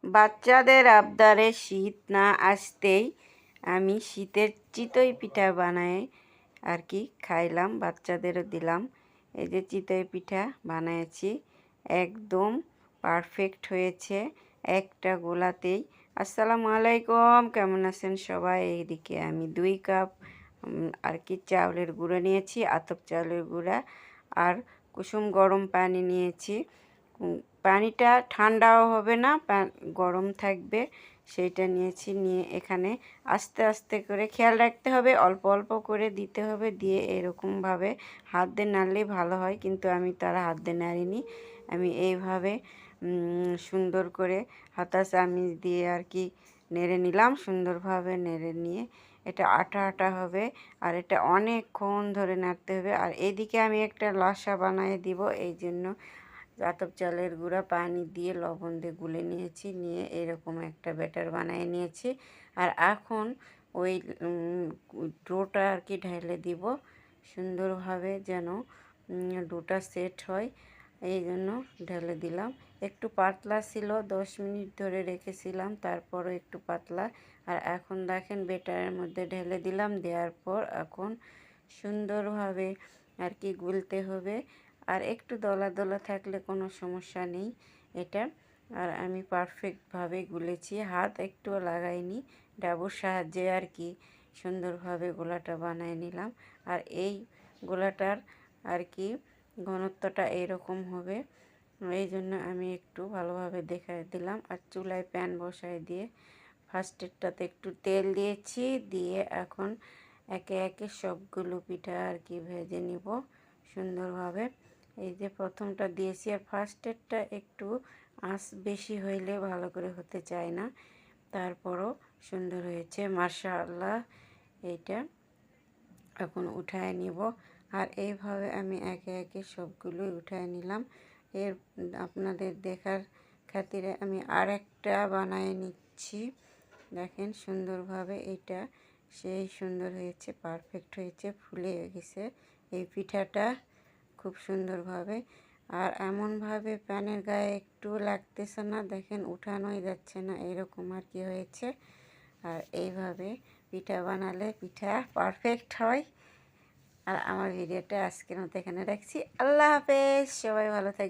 বাচ্চাদের আবদারে শীত না আসতেই আমি শীতের চিতই পিঠা বানাই আর কি খাইলাম, বাচ্চাদেরও দিলাম। এই যে চিতই পিঠা বানিয়েছি, একদম পারফেক্ট হয়েছে একটা গোলাতেই। আসসালামু আলাইকুম, কেমন আছেন সবাই? এইদিকে আমি 2 কাপ আর কি চাউলের গুঁড়ো নিয়েছি, আতপ চাউলের গুঁড়া, আর কুসুম গরম পানি নিয়েছি। পানিটা ঠান্ডাও হবে না, গরম থাকবে, সেইটা নিয়েছি। নিয়ে এখানে আস্তে আস্তে করে খেয়াল রাখতে হবে, অল্প অল্প করে দিতে হবে। দিয়ে এরকমভাবে হাত দিয়ে নাড়লেই ভালো হয়, কিন্তু আমি তারা হাত দিয়ে নাড়িনি। আমি এইভাবে সুন্দর করে হাতা চামিচ দিয়ে আর কি নেড়ে নিলাম। সুন্দরভাবে নেড়ে নিয়ে এটা আটা আটা হবে, আর এটা অনেকক্ষণ ধরে নাড়তে হবে। আর এইদিকে আমি একটা লাসা বানিয়ে দিব, এই জন্য আতপ চালের গুঁড়া পানি দিয়ে লবণ দিয়ে গুলে নিয়েছি। নিয়ে এরকম একটা ব্যাটার বানিয়ে নিয়েছি। আর এখন ওই ডোটা আর কি ঢেলে দিব সুন্দরভাবে, যেন ডোটা সেট হয়, এই জন্য ঢেলে দিলাম। একটু পাতলা ছিল, 10 মিনিট ধরে রেখেছিলাম, তারপরও একটু পাতলা। আর এখন দেখেন ব্যাটারের মধ্যে ঢেলে দিলাম। দেওয়ার পর এখন সুন্দরভাবে আর কি গুলতে হবে। আর একটু দলা দলা থাকলে কোনো সমস্যা নেই এটা। আর আমি পারফেক্টভাবে গুলেছি, হাত একটুও লাগাইনি, ডাবুর সাহায্যে আর কি সুন্দরভাবে গোলাটা বানিয়ে নিলাম। আর এই গোলাটার আর কি ঘনত্বটা এরকম হবে, এই জন্য আমি একটু ভালোভাবে দেখাই দিলাম। আর চুলায় প্যান বসায় দিয়ে ফার্স্টেরটাতে একটু তেল দিয়েছি, দিয়ে এখন একে একে সবগুলো পিঠা আর কি ভেজে নিব সুন্দরভাবে। এই যে প্রথমটা দিয়েছি, আর ফার্স্টেরটা একটু আঁচ বেশি হইলে ভালো করে হতে চায় না, তারপরও সুন্দর হয়েছে মাশাআল্লাহ। এইটা এখন উঠায় নিব। আর এইভাবে আমি একে একে সবগুলোই উঠায় নিলাম। এর আপনাদের দেখার খাতিরে আমি আরেকটা বানিয়ে নিচ্ছি। দেখেন সুন্দরভাবে, এটা সেই সুন্দর হয়েছে, পারফেক্ট হয়েছে, ফুলে গেছে এই পিঠাটা খুব সুন্দরভাবে। আর এমনভাবে প্যানের গায়ে একটু লাগতেছে না, দেখেন উঠানোই যাচ্ছে না, এরকম আর কি হয়েছে। আর এইভাবে পিঠা বানালে পিঠা পারফেক্ট হয়। আর আমার ভিডিওটা আজকের মতো এখানে রাখছি। আল্লাহ হাফেজ, সবাই ভালো থাকবে।